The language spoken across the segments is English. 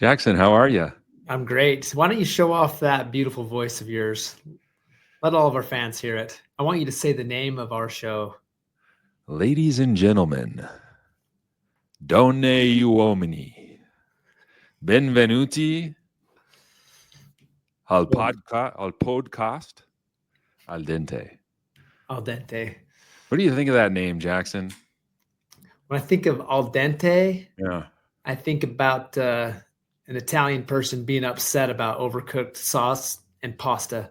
Jackson, how are you? I'm great. Why don't you show off that beautiful voice of yours? Let all of our fans hear it. I want you to say the name of our show. Ladies and gentlemen, donne uomini, benvenuti al podcast al dente. Al dente. What do you think of that name, Jackson? When I think of al dente, Yeah. I think about an Italian person being upset about overcooked sauce and pasta.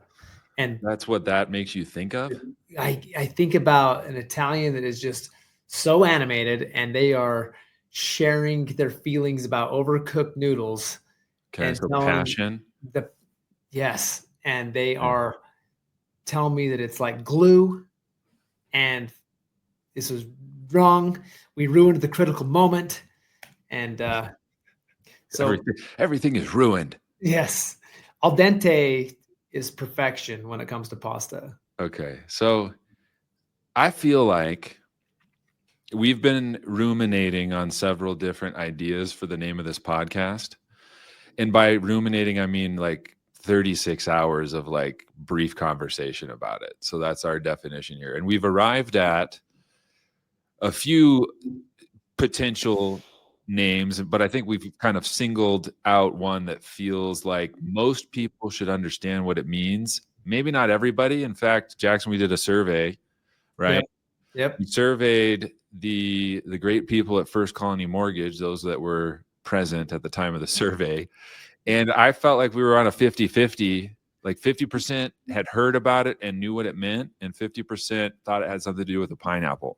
And That's what that makes you think of? I think about an Italian that is just so animated and they are sharing their feelings about overcooked noodles. Okay, and so telling passion. Yes. And they are telling me that it's like glue and this was wrong. We ruined the critical moment. And so everything is ruined. Yes. Al dente is perfection when it comes to pasta. Okay. So I feel like we've been ruminating on several different ideas for the name of this podcast. And by ruminating, I mean like 36 hours of like brief conversation about it. So that's our definition here. And we've arrived at a few potential names, but I think we've kind of singled out one that feels like most people should understand what it means. Maybe not everybody. In fact, Jackson, we did a survey, right? Yep. We surveyed the great people at First Colony Mortgage, those that were present at the time of the survey. And I felt like we were on a 50-50, like 50% had heard about it and knew what it meant, and 50% thought it had something to do with a pineapple.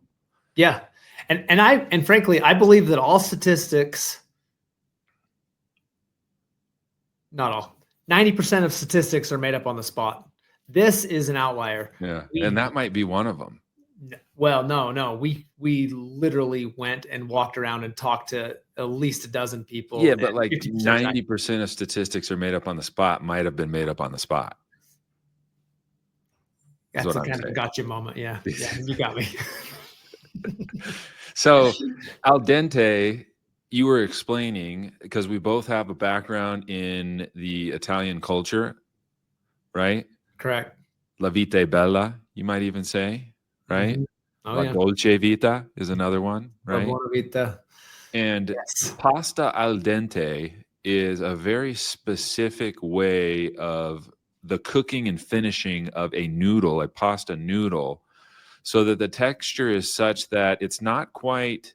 Yeah. And frankly, I believe that all statistics, not all, 90% of statistics are made up on the spot. This is an outlier. Yeah. And that might be one of them. Well, no. We literally went and walked around and talked to at least a dozen people. Yeah, but like 90% of statistics are made up on the spot, might have been made up on the spot. That's a kind of a gotcha moment. Yeah, you got me. So al dente, you were explaining, because we both have a background in the Italian culture, right? Correct. La vita è bella, you might even say, right? Mm-hmm. Oh, La dolce vita is another one, right? La buona vita. And pasta al dente is a very specific way of the cooking and finishing of a noodle, a pasta noodle, so that the texture is such that it's not quite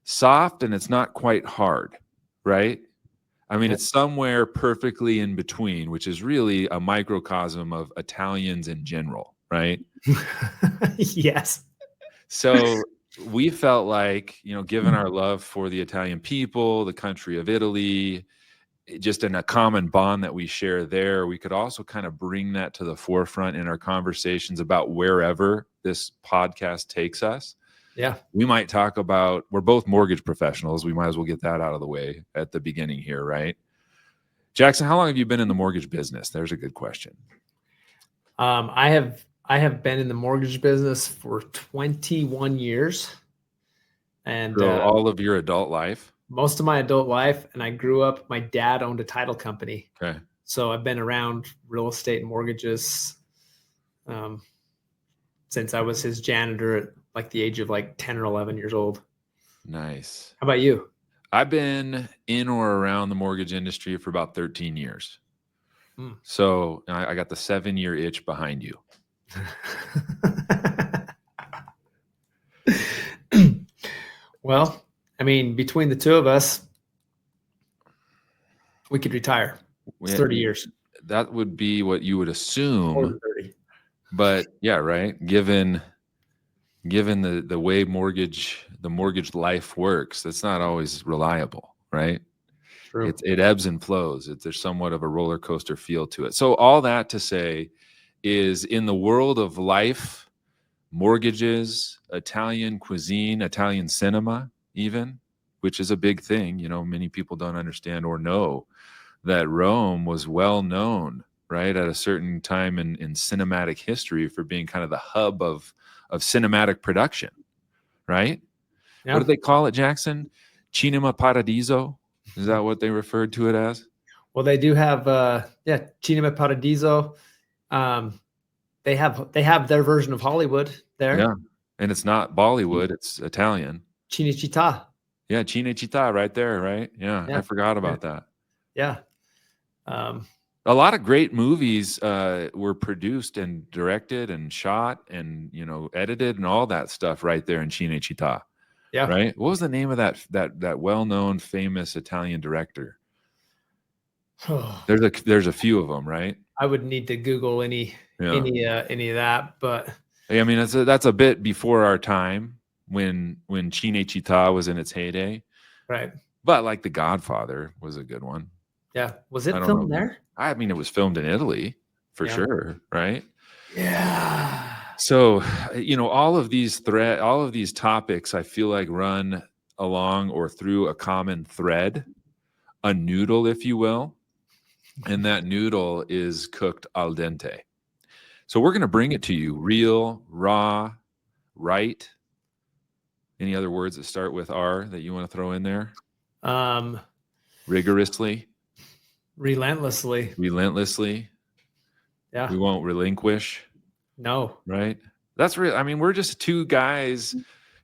soft and it's not quite hard, right? I mean, it's somewhere perfectly in between, which is really a microcosm of Italians in general, right? Yes. So we felt like, given our love for the Italian people, the country of Italy, just in a common bond that we share there, we could also kind of bring that to the forefront in our conversations about wherever this podcast takes us. Yeah. We might talk about, we're both mortgage professionals. We might as well get that out of the way at the beginning here, right? Jackson, how long have you been in the mortgage business? There's a good question. I have been in the mortgage business for 21 years. And so all of your adult life? Most of my adult life. And I grew up, my dad owned a title company. Okay. So I've been around real estate and mortgages since I was his janitor at like the age of like 10 or 11 years old. Nice. How about you? I've been in or around the mortgage industry for about 13 years. So I got the 7-year itch behind you. Well, I mean, between the two of us, we could retire. It's 30 years. That would be what you would assume. 30. But yeah, right. Given the way the mortgage life works, that's not always reliable, right? True. It ebbs and flows. There's somewhat of a roller coaster feel to it. So all that to say is, in the world of life, mortgages, Italian cuisine, Italian cinema, even, which is a big thing. Many people don't understand or know that Rome was well known, right, at a certain time in cinematic history for being kind of the hub of cinematic production, right? Yeah. What do they call it, Jackson? Cinema Paradiso? Is that what they referred to it as? Well, they do have Cinema Paradiso. They have their version of Hollywood there. Yeah. And it's not Bollywood, it's Italian. Cinecittà. Yeah, Cinecittà right there, right? Yeah, I forgot about that. Yeah. A lot of great movies were produced and directed and shot and, edited and all that stuff right there in Cinecittà. Yeah. Right? What was the name of that well-known famous Italian director? There's a few of them, right? I would need to Google any of that, but I mean that's a bit before our time when Cinecittà was in its heyday. Right. But like The Godfather was a good one. Yeah. Was it filmed there? I mean, it was filmed in Italy for sure, right? Yeah. So, all of these topics, I feel like run along or through a common thread, a noodle, if you will. And that noodle is cooked al dente. So we're going to bring it to you real, raw, right. Any other words that start with R that you want to throw in there? Rigorously. Relentlessly. Yeah. We won't relinquish. No. Right. That's real. I mean, we're just two guys,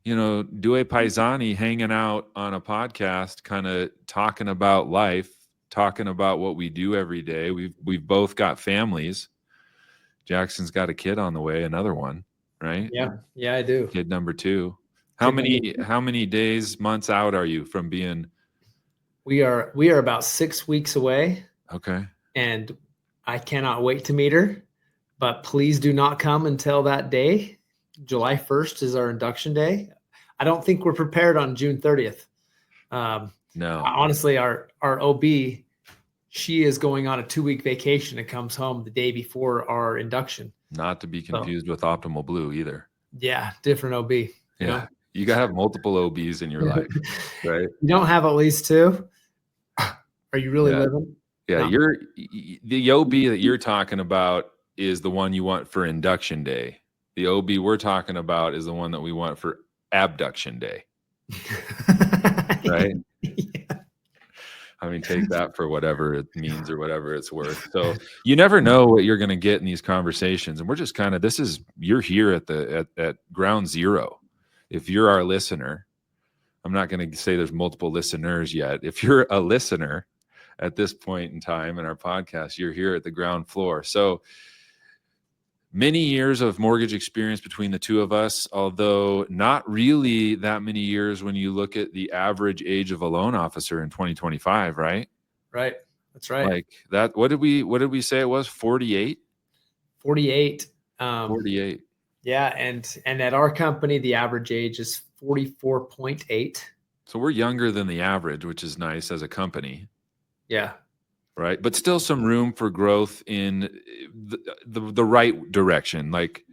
due paisani, hanging out on a podcast, kind of talking about life, talking about what we do every day. We've both got families. Jackson's got a kid on the way, another one, right? Yeah, I do. Kid number 2. How many days, months out are you from being? We are about 6 weeks away. Okay. And I cannot wait to meet her. But please do not come until that day. July 1st is our induction day. I don't think we're prepared on June 30th. No. Honestly, our OB, she is going on a 2-week vacation and comes home the day before our induction. Not to be confused with Optimal Blue either. Yeah, different OB. Yeah. You got to have multiple OBs in your life, right? You don't have at least 2? Are you really living? Yeah, no. The OB that you're talking about is the one you want for induction day. The OB we're talking about is the one that we want for abduction day. Right? Yeah. I mean, take that for whatever it means or whatever it's worth. So you never know what you're going to get in these conversations. And we're just kind of, you're here at ground zero. If you're our listener, I'm not going to say there's multiple listeners yet. If you're a listener at this point in time in our podcast, you're here at the ground floor. So many years of mortgage experience between the two of us, although not really that many years when you look at the average age of a loan officer in 2025, right? Right. That's right. Like that. What did we say it was? 48? 48. 48. Yeah. And at our company, the average age is 44.8. So we're younger than the average, which is nice as a company. Yeah. Right. But still some room for growth in the right direction. Like,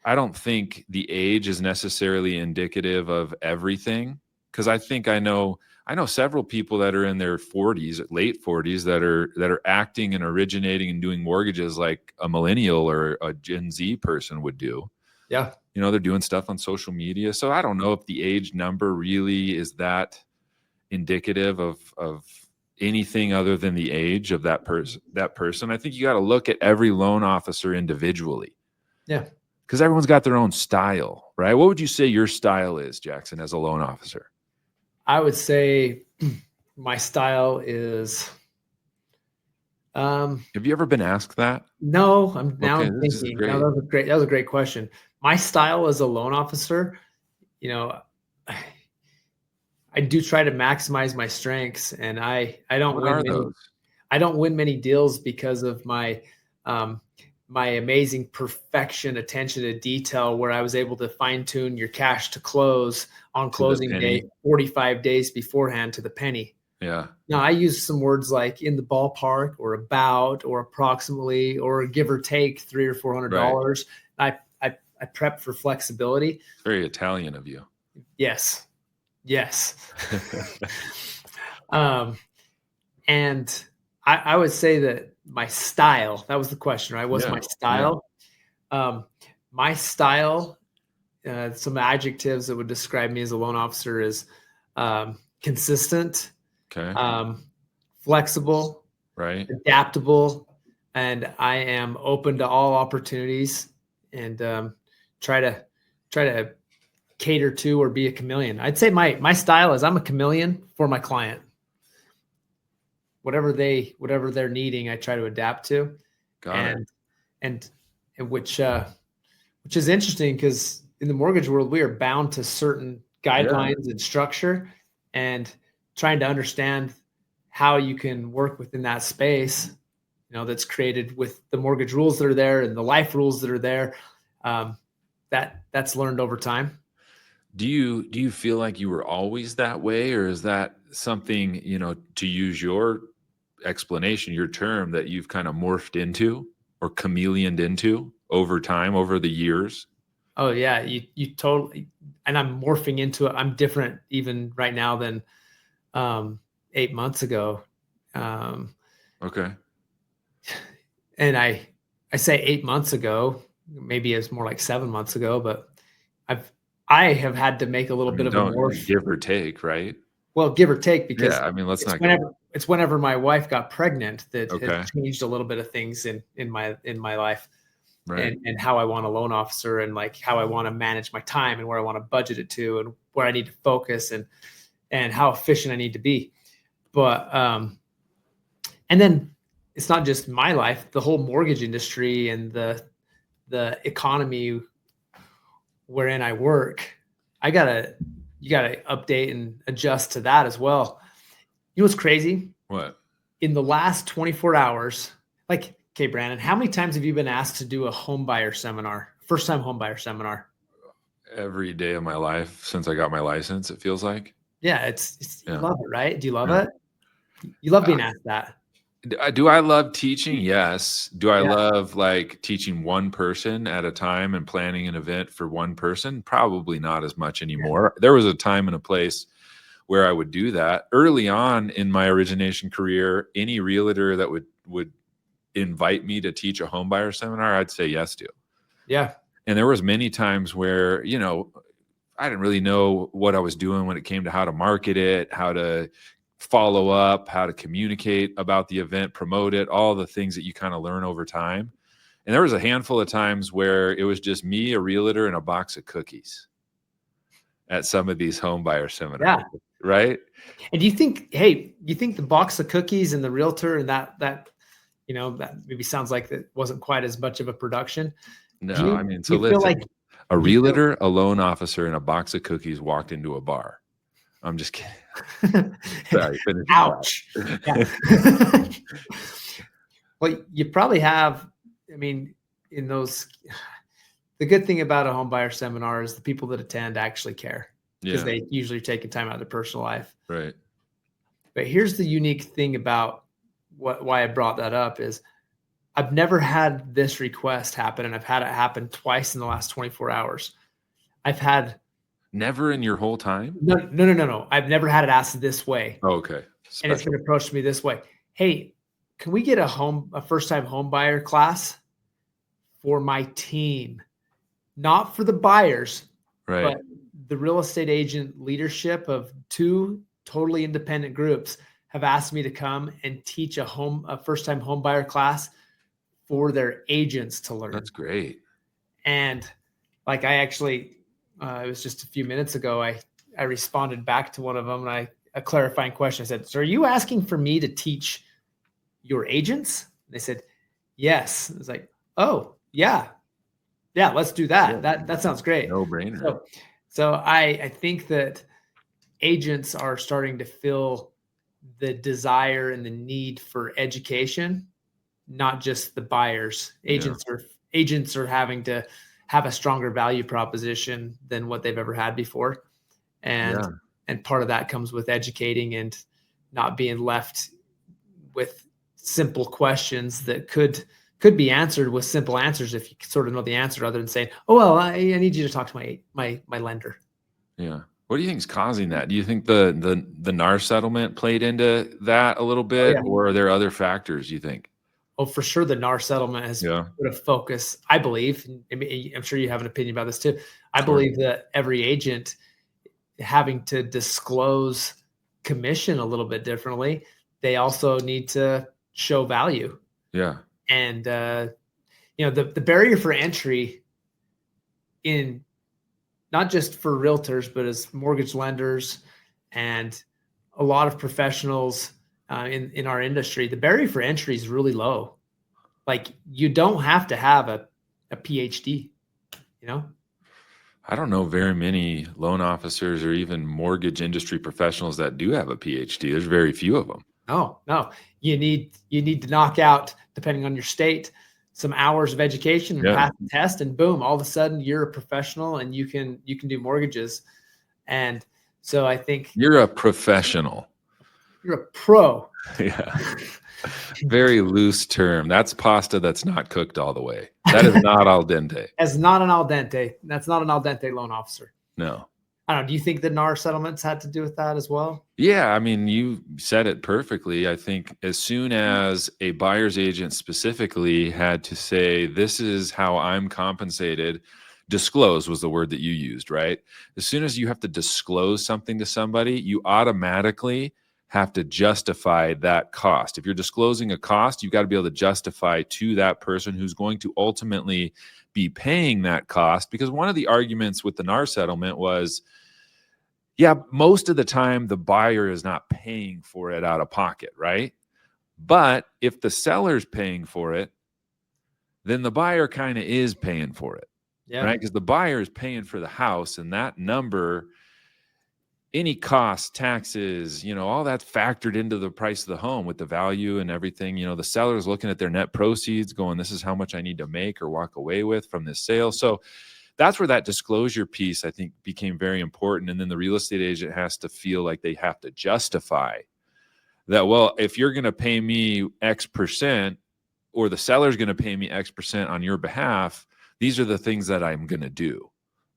I don't think the age is necessarily indicative of everything. Cause I know several people that are in their 40s, late 40s that are acting and originating and doing mortgages like a millennial or a Gen Z person would do. Yeah. They're doing stuff on social media. So I don't know if the age number really is that indicative of anything other than the age of that person. I think you got to look at every loan officer individually. Yeah. Because everyone's got their own style, right? What would you say your style is, Jackson, as a loan officer? I would say my style is. Have you ever been asked that? No, I'm now thinking. No, that was a great question. My style as a loan officer, I do try to maximize my strengths, and I don't win many. I don't win many deals because of my my amazing perfection, attention to detail, where I was able to fine tune your cash to close on closing day 45 days beforehand to the penny. Yeah. Now I use some words like in the ballpark or about or approximately or give or take $300 or $400. Right. I prep for flexibility. Very Italian of you. Yes. And I would say that my style, that was the question, right? What's my style? Yeah. My style, some adjectives that would describe me as a loan officer is consistent. Okay. Flexible, Right. adaptable, and I am open to all opportunities and try to cater to or be a chameleon. I'd say my style is I'm a chameleon for my client. Whatever they're needing, I try to adapt to. Got it. And which is interesting because in the mortgage world, we are bound to certain guidelines and structure, and trying to understand how you can work within that space, that's created with the mortgage rules that are there and the life rules that are there. That's learned over time. Do you feel like you were always that way, or is that something, to use your explanation, your term, that you've kind of morphed into or chameleoned into over time, over the years? Oh yeah, you totally. And I'm morphing into it. I'm different even right now than 8 months ago. Okay. And I say 8 months ago, maybe it's more like 7 months ago, but I have had to make a little bit of a morph. Give or take, right? Well, give or take, because it's whenever my wife got pregnant that has changed a little bit of things in my life, right? And how I want a loan officer, and like how I want to manage my time, and where I want to budget it to, and where I need to focus, and how efficient I need to be. But and then it's not just my life, the whole mortgage industry and the economy wherein I work. You gotta update and adjust to that as well. You know what's crazy? What? In the last 24 hours, like, okay, Brandon, how many times have you been asked to do a home buyer seminar, first time home buyer seminar? Every day of my life since I got my license, it feels like. Yeah, you love it, right? Do you love it? You love being asked that. Do I love teaching? Yes. Do I love like teaching one person at a time and planning an event for one person? Probably not as much anymore. There was a time and a place where I would do that. Early on in my origination career, any realtor that would invite me to teach a home buyer seminar, I'd say yes to. Yeah. And there was many times where, I didn't really know what I was doing when it came to how to market it, how to follow up, how to communicate about the event, promote it, all the things that you kind of learn over time. And there was a handful of times where it was just me, a realtor, and a box of cookies at some of these home buyer seminars. Yeah. Right. And do you think the box of cookies and the realtor and that that maybe sounds like that wasn't quite as much of a production? No, so listen, like a realtor, a loan officer, and a box of cookies walked into a bar. I'm just kidding. Sorry. Ouch. Well, you probably have, in those, the good thing about a home buyer seminar is the people that attend actually care, because they usually take a time out of their personal life. Right. But here's the unique thing about why I brought that up is I've never had this request happen, and I've had it happen twice in the last 24 hours. I've had never in your whole time? No. I've never had it asked this way. Oh, okay. Special. And it's been approached to me this way. Hey, can we get a first-time home buyer class for my team? Not for the buyers, right, but the real estate agent leadership of 2 totally independent groups have asked me to come and teach a first-time home buyer class for their agents to learn. That's great. And like, I actually, it was just a few minutes ago, I responded back to one of them, and a clarifying question. I said, so are you asking for me to teach your agents? And they said, yes. I was like, oh yeah, let's do that. Yeah. That sounds great. No brainer. So I think that agents are starting to feel the desire and the need for education, not just the buyers. Agents are having to have a stronger value proposition than what they've ever had before. And part of that comes with educating and not being left with simple questions that could be answered with simple answers if you sort of know the answer, rather than saying, oh, well, I need you to talk to my lender. Yeah. What do you think is causing that? Do you think the NAR settlement played into that a little bit, or are there other factors, you think? Oh, for sure. The NAR settlement has put a focus, I believe. I'm sure you have an opinion about this too. I believe that every agent having to disclose commission a little bit differently, they also need to show value. Yeah. And, the barrier for entry in not just for realtors, but as mortgage lenders and a lot of professionals in our industry, the barrier for entry is really low. Like you don't have to have a PhD, I don't know very many loan officers or even mortgage industry professionals that do have a PhD. There's very few of them. No. You need to knock out, depending on your state, some hours of education and pass the test, and boom, all of a sudden you're a professional and you can do mortgages. And so I think you're a professional. You're a pro. Yeah. Very loose term. That's pasta that's not cooked all the way. That is not al dente. That's not an al dente. That's not an al dente loan officer. No. I don't know. Do you think the NAR settlements had to do with that as well? Yeah. I mean, you said it perfectly. I think as soon as a buyer's agent specifically had to say, this is how I'm compensated, disclose was the word that you used, right? As soon as you have to disclose something to somebody, you automatically have to justify that cost. If you're disclosing a cost, you've got to be able to justify to that person who's going to ultimately be paying that cost. Because one of the arguments with the NAR settlement was, yeah, most of the time the buyer is not paying for it out of pocket, right? But if the seller's paying for it, then the buyer kind of is paying for it, right? Because the buyer is paying for the house, and that number, any costs, taxes, all that's factored into the price of the home with the value and everything. The seller's looking at their net proceeds going, this is how much I need to make or walk away with from this sale. So that's where that disclosure piece, I think, became very important. And then the real estate agent has to feel like they have to justify that, well, if you're going to pay me X percent or the seller's going to pay me X percent on your behalf, these are the things that I'm going to do,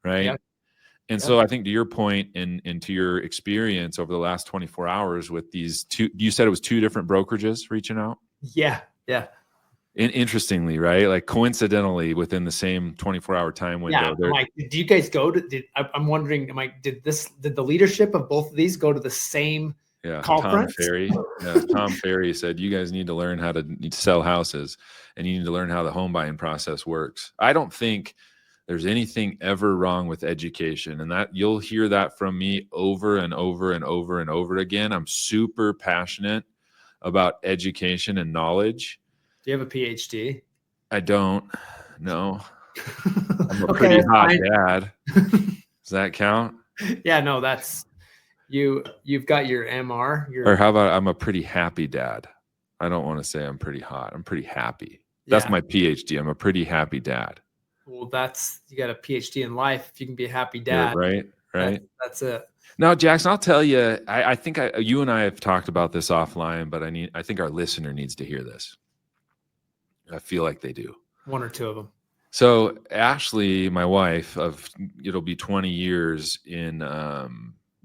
right? Yeah. And so I think to your point and to your experience over the last 24 hours with these two, you said it was two different brokerages reaching out? Yeah. And interestingly, right? Like coincidentally within the same 24-hour time window. Yeah. Mike, do you guys go to, I'm wondering, Mike, did the leadership of both of these go to the same conference? Tom Ferry said, you guys need to learn how to sell houses and you need to learn how the home buying process works. I don't think there's anything ever wrong with education, and that you'll hear that from me over and over and over and over again. I'm super passionate about education and knowledge. Do you have a PhD? I don't. No. I'm a pretty hot dad. Does that count? Yeah, no, that's you've got your MR. Or how about I'm a pretty happy dad? I don't want to say I'm pretty hot. I'm pretty happy. That's my PhD. I'm a pretty happy dad. Well, you got a PhD in life. If you can be a happy dad, right. That's it. Now, Jackson, I'll tell you, I think you and I have talked about this offline, but I think our listener needs to hear this. I feel like they do. One or two of them. So Ashley, my wife, it'll be 20 years in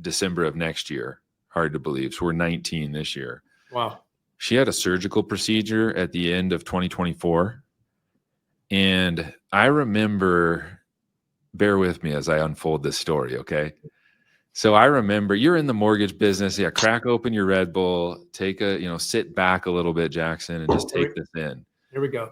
December of next year. Hard to believe. So we're 19 this year. Wow. She had a surgical procedure at the end of 2024. And I remember, bear with me as I unfold this story, okay? So I remember you're in the mortgage business. Yeah, crack open your Red Bull, sit back a little bit, Jackson, and just take this in. Here we go.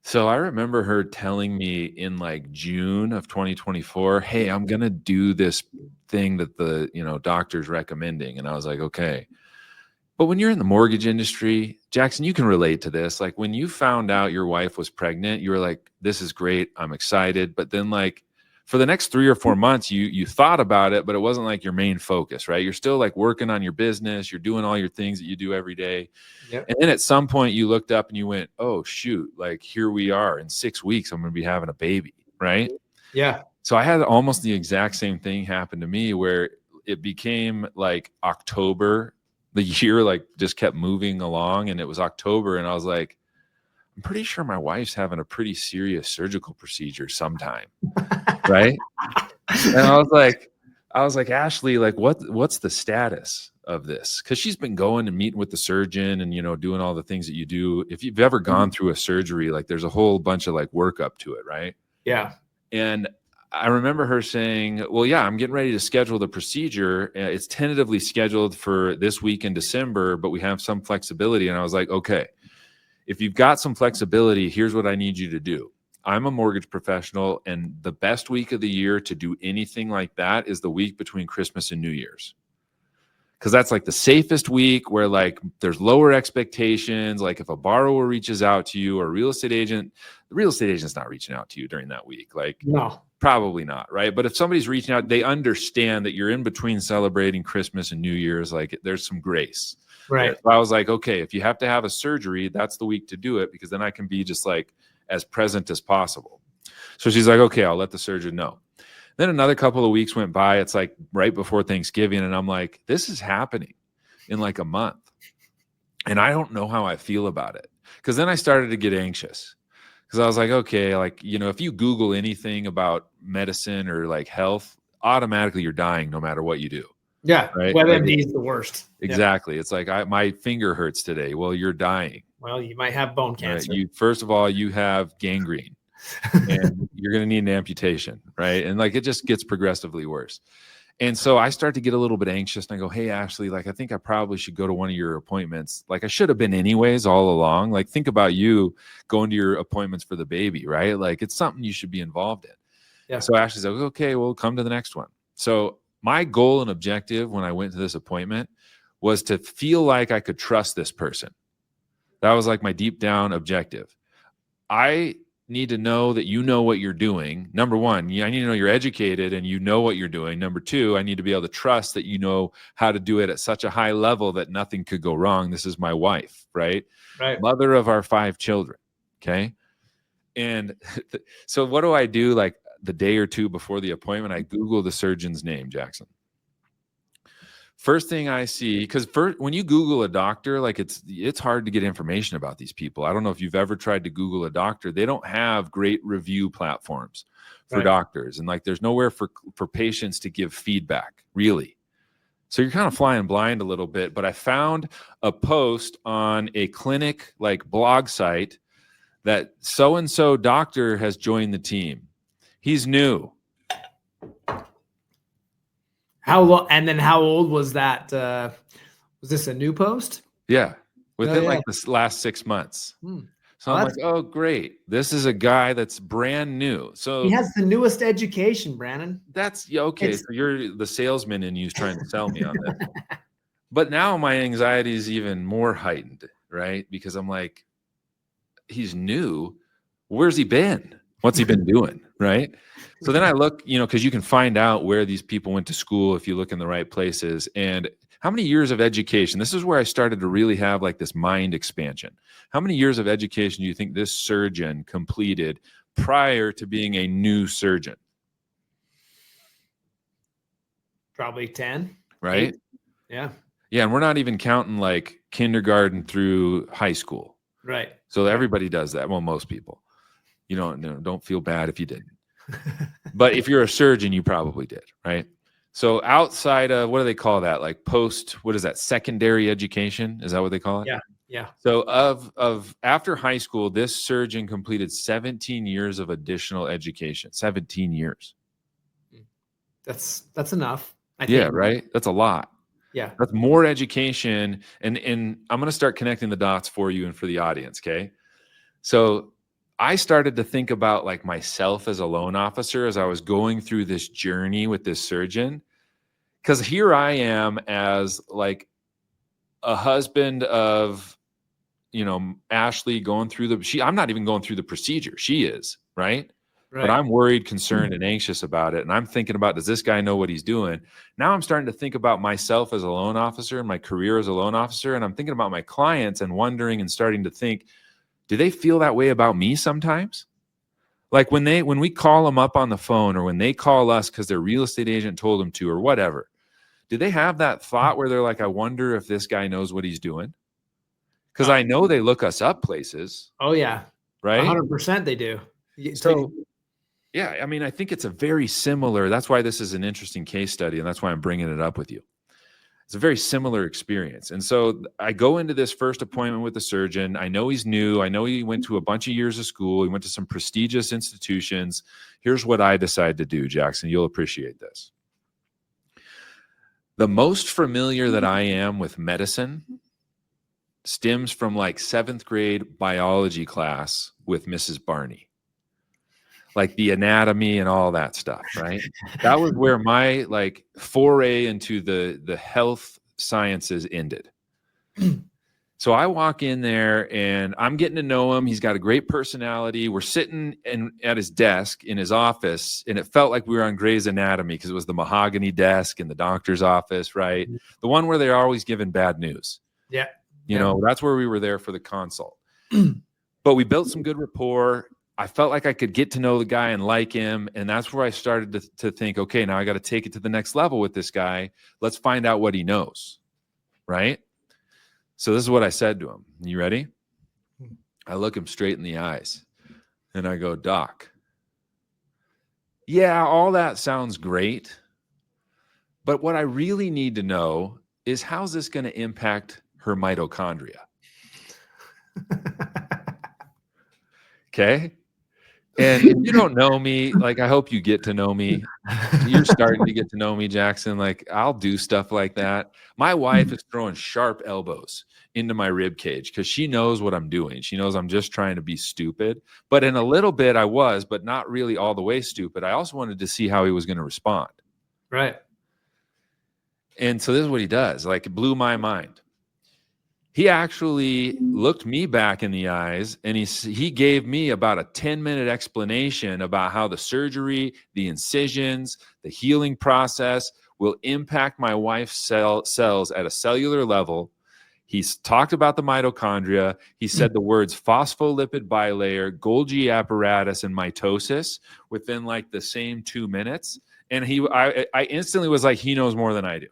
So I remember her telling me in like June of 2024, hey, I'm going to do this thing that the, doctor's recommending. And I was like, okay. But when you're in the mortgage industry, Jackson, you can relate to this. Like when you found out your wife was pregnant, you were like, this is great. I'm excited. But then like for the next 3 or 4 months, you thought about it, but it wasn't like your main focus, right? You're still like working on your business. You're doing all your things that you do every day. Yep. And then at some point you looked up and you went, oh, shoot, like here we are. In 6 weeks, I'm going to be having a baby, right? Yeah. So I had almost the exact same thing happen to me where it became like October. The year like just kept moving along and it was October and I was like, I'm pretty sure my wife's having a pretty serious surgical procedure sometime. Right. And I was like, Ashley, like what's the status of this? Cause she's been going and meeting with the surgeon and, doing all the things that you do. If you've ever gone through a surgery, like there's a whole bunch of like work up to it. Right. Yeah. And I remember her saying, well, yeah, I'm getting ready to schedule the procedure. It's tentatively scheduled for this week in December, but we have some flexibility. And I was like, okay, if you've got some flexibility, here's what I need you to do. I'm a mortgage professional, and the best week of the year to do anything like that is the week between Christmas and New Year's. Because that's like the safest week where like there's lower expectations. Like if a borrower reaches out to you or a real estate agent, the real estate agent's not reaching out to you during that week. Like No, probably not, right? But if somebody's reaching out, they understand that you're in between celebrating Christmas and New Year's. Like there's some grace. right. So I was like, okay, if you have to have a surgery, that's the week to do it, because then I can be just like as present as possible. So she's like, okay, I'll let the surgeon know. Then another couple of weeks went by. It's like right before Thanksgiving. And I'm like, this is happening in like a month. And I don't know how I feel about it. Because then I started to get anxious. Because I was like, okay, like, you know, if you Google anything about medicine or like health, automatically you're dying no matter what you do. Yeah. Right? WebMD Like, is the worst. Exactly. Yeah. It's like my finger hurts today. Well, you're dying. Well, you might have bone cancer. Right? First of all, you have gangrene. And you're going to need an amputation, right? And like it just gets progressively worse. And so I start to get a little bit anxious, and I go, hey, Ashley, like I think I probably should go to one of your appointments. Like I should have been anyways all along. Like think about you going to your appointments for the baby, right? Like it's something you should be involved in. Yeah. So Ashley's like, okay, well, come to the next one. So my goal and objective when I went to this appointment was to feel like I could trust this person. That was like my deep down objective. I need to know that you know what you're doing. Number one, I need to know you're educated and you know what you're doing. Number two, I need to be able to trust that you know how to do it at such a high level that nothing could go wrong. This is my wife, right? Right. Mother of our 5 children. Okay. And so what do I do? Like the day or two before the appointment, I Google the surgeon's name, Jackson. First thing I see, because when you Google a doctor, like it's hard to get information about these people. I don't know if you've ever tried to Google a doctor. They don't have great review platforms for doctors. And like there's nowhere for patients to give feedback, really. So you're kind of flying blind a little bit. But I found a post on a clinic like blog site that so-and-so doctor has joined the team. He's new. How long? And then how old was that? Was this a new post? Yeah, within like this last 6 months. So I'm like, oh, great. This is a guy that's brand new. So he has the newest education, Brandon. That's okay. So you're the salesman and you're trying to sell me on this. But now my anxiety is even more heightened, right? Because I'm like, he's new. Where's he been? What's he been doing? Right. So then I look, because you can find out where these people went to school if you look in the right places. And how many years of education? This is where I started to really have like this mind expansion. How many years of education do you think this surgeon completed prior to being a new surgeon? Probably 10. Right? 8. Yeah. Yeah. And we're not even counting like kindergarten through high school. Right. So everybody does that. Well, most people. You don't feel bad if you didn't. But if you're a surgeon, you probably did, right? So outside of, what do they call that? Like what is that? Secondary education? Is that what they call it? Yeah. Yeah. So of after high school, this surgeon completed 17 years of additional education. 17 years. That's enough. I think. Yeah, right? That's a lot. Yeah. That's more education. And I'm going to start connecting the dots for you and for the audience, okay? So I started to think about like myself as a loan officer as I was going through this journey with this surgeon, because here I am as like a husband of, Ashley going through I'm not even going through the procedure. She is, right? But I'm worried, concerned, and anxious about it. And I'm thinking about, does this guy know what he's doing? Now I'm starting to think about myself as a loan officer and my career as a loan officer. And I'm thinking about my clients and wondering and starting to think, do they feel that way about me sometimes? Like when we call them up on the phone, or when they call us because their real estate agent told them to, or whatever, do they have that thought where they're like, I wonder if this guy knows what he's doing? Because I know they look us up places. Oh, yeah. Right? 100% they do. So, yeah, I mean, I think it's a very similar, that's why this is an interesting case study, and that's why I'm bringing it up with you. It's a very similar experience. And so I go into this first appointment with the surgeon. I know he's new. I know he went to a bunch of years of school. He went to some prestigious institutions. Here's what I decide to do, Jackson. You'll appreciate this. The most familiar that I am with medicine stems from like 7th grade biology class with Mrs. Barney. Like the anatomy and all that stuff, right? That was where my like foray into the health sciences ended. So I walk in there and I'm getting to know him. He's got a great personality. We're sitting at his desk in his office, and it felt like we were on Grey's Anatomy because it was the mahogany desk in the doctor's office, right? The one where they're always giving bad news. Yeah. You know, that's where we were there for the consult. But we built some good rapport. I felt like I could get to know the guy and like him. And that's where I started to think, okay, now I got to take it to the next level with this guy. Let's find out what he knows. Right? So this is what I said to him. You ready? I look him straight in the eyes and I go, Doc, yeah, all that sounds great. But what I really need to know is how's this going to impact her mitochondria? Okay. And if you don't know me, like, I hope you get to know me. You're starting to get to know me, Jackson. Like, I'll do stuff like that. My wife is throwing sharp elbows into my rib cage because she knows what I'm doing. She knows I'm just trying to be stupid. But in a little bit I was, but not really all the way stupid. I also wanted to see how he was going to respond. Right. And so this is what he does. Like, it blew my mind. He actually looked me back in the eyes and he gave me about a 10-minute explanation about how the surgery, the incisions, the healing process will impact my wife's cells at a cellular level. He's talked about the mitochondria. He said the words phospholipid bilayer, Golgi apparatus, and mitosis within like the same 2 minutes. And I instantly was like, he knows more than I do.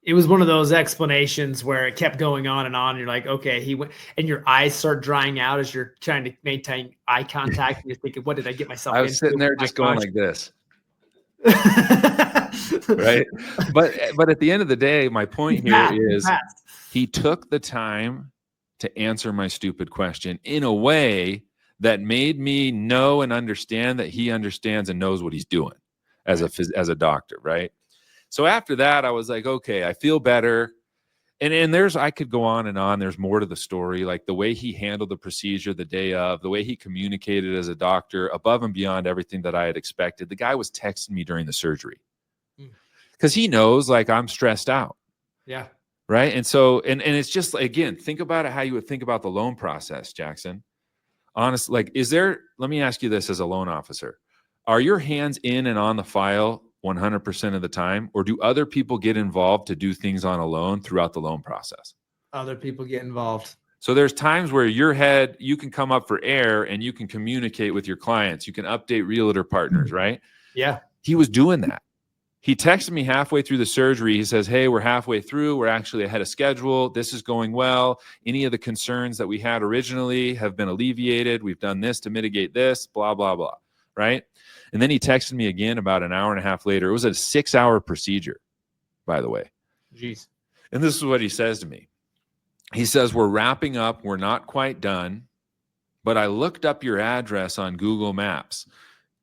It was one of those explanations where it kept going on and on. You're like, okay, he went, and your eyes start drying out as you're trying to maintain eye contact. And you're thinking, what did I get myself into? I was sitting there just going like this. Right. But at the end of the day, my point here is he took the time to answer my stupid question in a way that made me know and understand that he understands and knows what he's doing as a doctor. Right. So after that, I was like, okay, I feel better. And I could go on and on. There's more to the story, like the way he handled the procedure the day of, the way he communicated as a doctor, above and beyond everything that I had expected. The guy was texting me during the surgery because he knows like I'm stressed out. Yeah. Right. And so, and it's just, again, think about it how you would think about the loan process, Jackson. Honestly, like, let me ask you this as a loan officer. Are your hands in and on the file 100% of the time, or do other people get involved to do things on a loan throughout the loan process? Other people get involved. So there's times where you can come up for air and you can communicate with your clients. You can update realtor partners, right? Yeah. He was doing that. He texted me halfway through the surgery. He says, hey, we're halfway through. We're actually ahead of schedule. This is going well. Any of the concerns that we had originally have been alleviated. We've done this to mitigate this, blah, blah, blah, right? And then he texted me again about an hour and a half later. It was a 6-hour procedure, by the way. Jeez. And this is what he says to me. He says, we're wrapping up. We're not quite done. But I looked up your address on Google Maps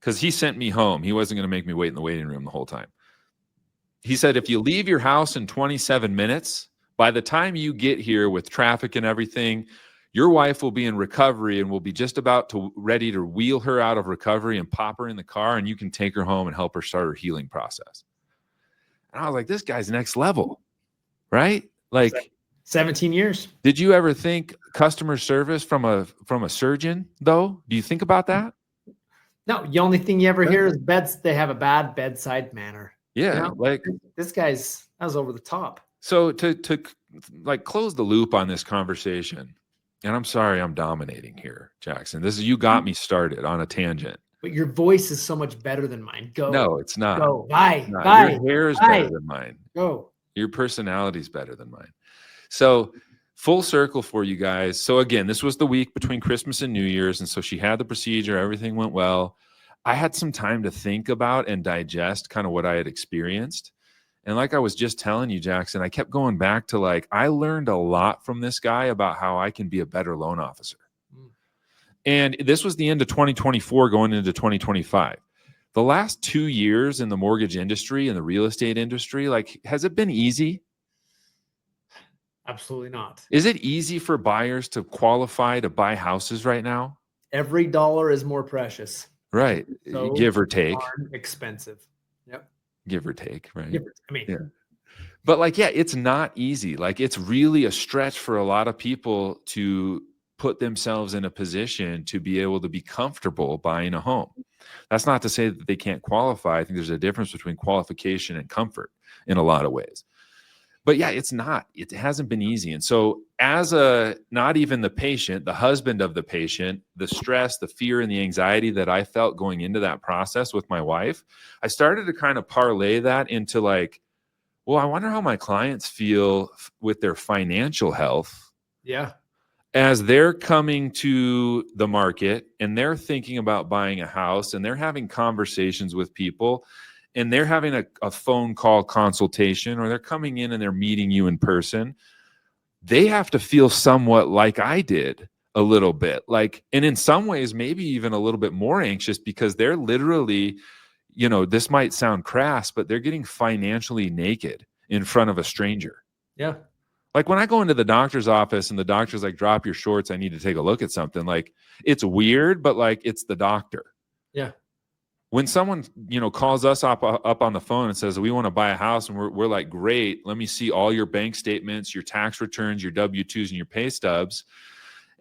because he sent me home. He wasn't going to make me wait in the waiting room the whole time. He said, if you leave your house in 27 minutes, by the time you get here with traffic and everything, your wife will be in recovery and will be just about ready to wheel her out of recovery and pop her in the car, and you can take her home and help her start her healing process. And I was like, this guy's next level, right? Like 17 years. Did you ever think customer service from a surgeon, though? Do you think about that? No, the only thing you ever hear is they have a bad bedside manner. Yeah, you know? like that was over the top. So to like close the loop on this conversation, and I'm sorry I'm dominating here, Jackson. You got me started on a tangent. But your voice is so much better than mine. Go. No, it's not. Go. Bye. Not. Bye. Your hair is Bye. better than mine. Go. Your personality is better than mine. So full circle for you guys. So again, this was the week between Christmas and New Year's. And so she had the procedure. Everything went well. I had some time to think about and digest kind of what I had experienced. And like I was just telling you, Jackson, I kept going back to like, I learned a lot from this guy about how I can be a better loan officer. And this was the end of 2024 going into 2025. The last 2 years in the mortgage industry and the real estate industry, like, has it been easy? Absolutely not. Is it easy for buyers to qualify to buy houses right now? Every dollar is more precious. Right. So Give or take. expensive. Yep. Give or take, right? Yeah. But like, yeah, it's not easy. Like, it's really a stretch for a lot of people to put themselves in a position to be able to be comfortable buying a home. That's not to say that they can't qualify. I think there's a difference between qualification and comfort in a lot of ways. But yeah, it hasn't been easy. And so as not even the patient, the husband of the patient, the stress, the fear, and the anxiety that I felt going into that process with my wife, I started to kind of parlay that into like, well, I wonder how my clients feel with their financial health. Yeah. As they're coming to the market and they're thinking about buying a house and they're having conversations with people and they're having a phone call consultation, or they're coming in and they're meeting you in person, they have to feel somewhat like I did a little bit. Like, and in some ways, maybe even a little bit more anxious, because they're literally, this might sound crass, but they're getting financially naked in front of a stranger. Yeah. Like when I go into the doctor's office and the doctor's like, drop your shorts, I need to take a look at something. Like, it's weird, but like, it's the doctor. Yeah. When someone, calls us up on the phone and says, we want to buy a house, and we're like, great, let me see all your bank statements, your tax returns, your W-2s, and your pay stubs,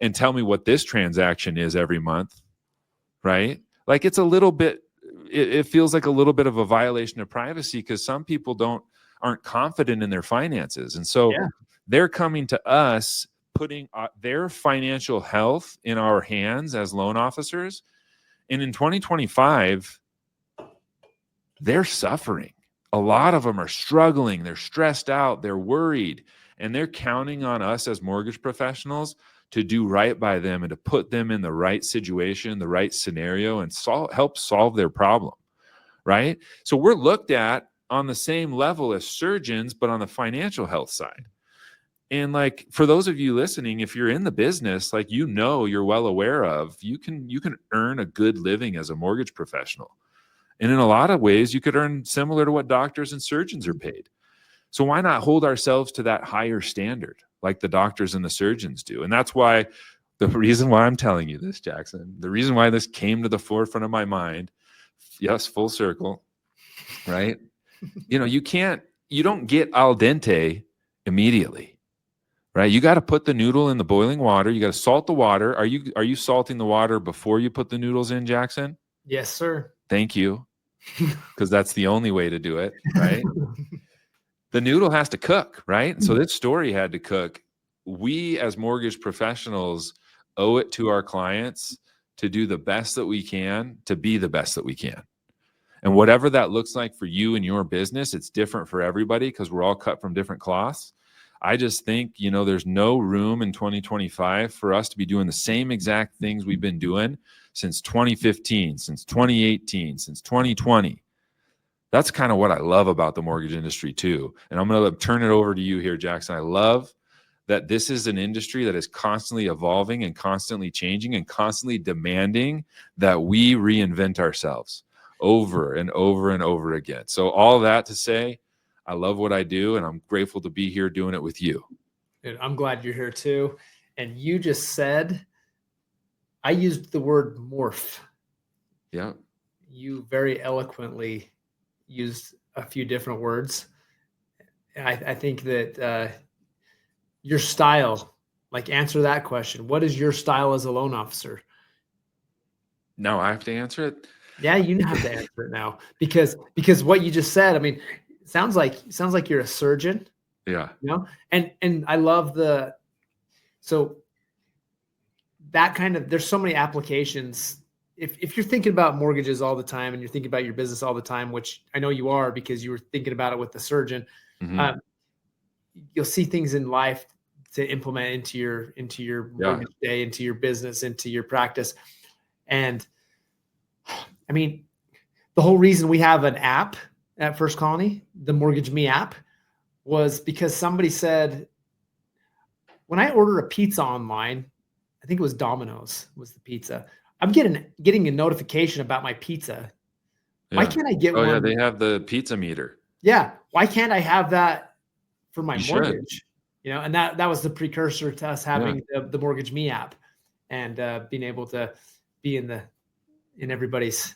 and tell me what this transaction is every month, right? Like, it's a little bit, it feels like a little bit of a violation of privacy, because some people aren't confident in their finances. And so they're coming to us, putting their financial health in our hands as loan officers. And in 2025, they're suffering. A lot of them are struggling. They're stressed out. They're worried. And they're counting on us as mortgage professionals to do right by them and to put them in the right situation, the right scenario, and help solve their problem, right? So we're looked at on the same level as surgeons, but on the financial health side. And like, for those of you listening, if you're in the business, like, you're well aware of, you can earn a good living as a mortgage professional. And in a lot of ways, you could earn similar to what doctors and surgeons are paid. So why not hold ourselves to that higher standard like the doctors and the surgeons do? And that's why, the reason why I'm telling you this, Jackson, the reason why this came to the forefront of my mind, yes, full circle, right? You don't get al dente immediately, right? You got to put the noodle in the boiling water. You got to salt the water. Are you salting the water before you put the noodles in, Jackson? Yes, sir. Thank you. Because that's the only way to do it, right? The noodle has to cook, right? And so this story had to cook. We as mortgage professionals owe it to our clients to do the best that we can, to be the best that we can. And whatever that looks like for you and your business, it's different for everybody, because we're all cut from different cloths. I just think, there's no room in 2025 for us to be doing the same exact things we've been doing since 2015, since 2018, since 2020. That's kind of what I love about the mortgage industry too. And I'm going to turn it over to you here, Jackson. I love that this is an industry that is constantly evolving and constantly changing and constantly demanding that we reinvent ourselves over and over and over again. So all that to say, I love what I do, and I'm grateful to be here doing it with you. Dude, I'm glad you're here too. And you just said, I used the word morph. Yeah. You very eloquently used a few different words. I think that your style, like, answer that question. What is your style as a loan officer? No, I have to answer it. Yeah, you have to answer it now, because what you just said, I mean, sounds like you're a surgeon. Yeah. And I love so that kind of, there's so many applications. If you're thinking about mortgages all the time and you're thinking about your business all the time, which I know you are, because you were thinking about it with the surgeon, you'll see things in life to implement into your mortgage day, into your business, into your practice. And I mean, the whole reason we have an app at First Colony, the Mortgage Me app, was because somebody said, when I order a pizza online, I think it was Domino's was the pizza, I'm getting a notification about my pizza. Yeah. Why can't I get one? one? Yeah, they have the pizza meter. Yeah. Why can't I have that for my You mortgage? should. You know, and that was the precursor to us having the Mortgage Me app, and being able to be in everybody's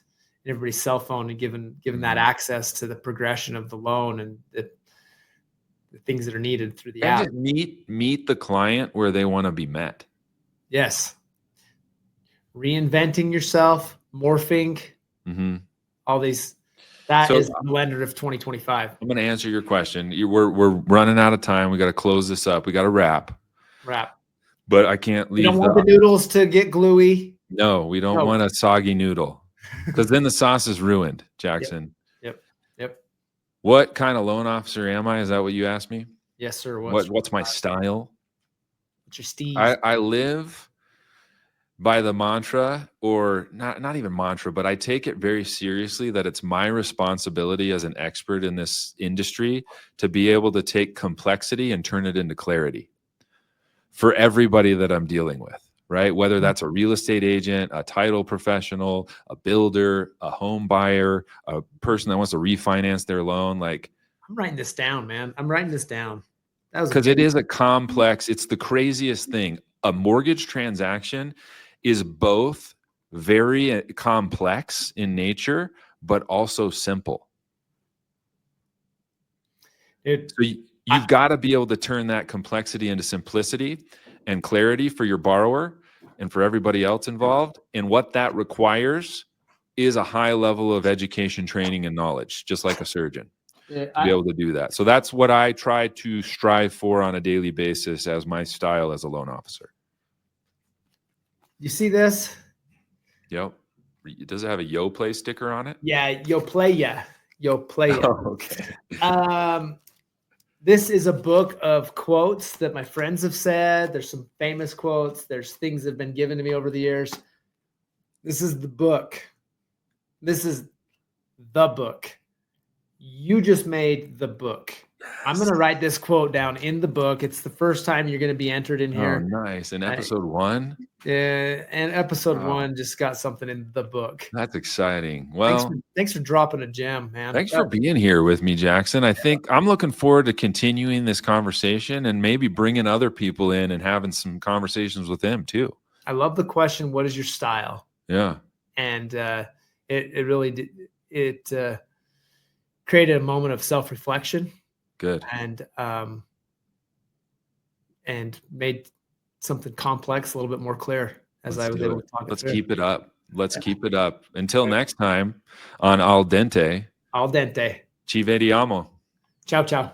cell phone and given that access to the progression of the loan and the things that are needed through the And app. just meet the client where they want to be met. Yes. Reinventing yourself, morphing, all these. That is the blender of 2025. I'm going to answer your question. We're running out of time. We got to close this up. We got to wrap. But I can't leave. We don't want the noodles to get gluey. No, we don't want a soggy noodle, because then the sauce is ruined, Jackson. Yep. What kind of loan officer am I? Is that what you asked me? Yes, sir. What's my style? What's your Steve? I live by the mantra, or not even mantra, but I take it very seriously that it's my responsibility as an expert in this industry to be able to take complexity and turn it into clarity for everybody that I'm dealing with, right? Whether that's a real estate agent, a title professional, a builder, a home buyer, a person that wants to refinance their loan. Like, I'm writing this down, man. I'm writing this down. Because it is a complex, it's the craziest thing. A mortgage transaction is both very complex in nature, but also simple. So you've got to be able to turn that complexity into simplicity and clarity for your borrower and for everybody else involved. And what that requires is a high level of education, training, and knowledge, just like a surgeon, to be able to do that. So that's what I try to strive for on a daily basis as my style as a loan officer. You see this? Yep. Does it have a Yo Play sticker on it? Yeah, Yo Play Ya. Yo Play Ya. Oh, okay. This is a book of quotes that my friends have said. There's some famous quotes. There's things that have been given to me over the years. This is the book. This is the book. You just made the book. Yes. I'm going to write this quote down in the book. It's the first time you're going to be entered in here. Oh, nice. In episode 1? Yeah, and episode 1 just got something in the book. That's exciting. Well, thanks for dropping a gem, man. Thanks for being here with me, Jackson. I think I'm looking forward to continuing this conversation and maybe bringing other people in and having some conversations with them too. I love the question, what is your style? Yeah. And it really did. It created a moment of self-reflection. Good. And made something complex a little bit more clear as I was able to talk. Let's keep it up. Let's keep it up. Until next time on Al Dente. Al Dente. Ci vediamo. Ciao, ciao.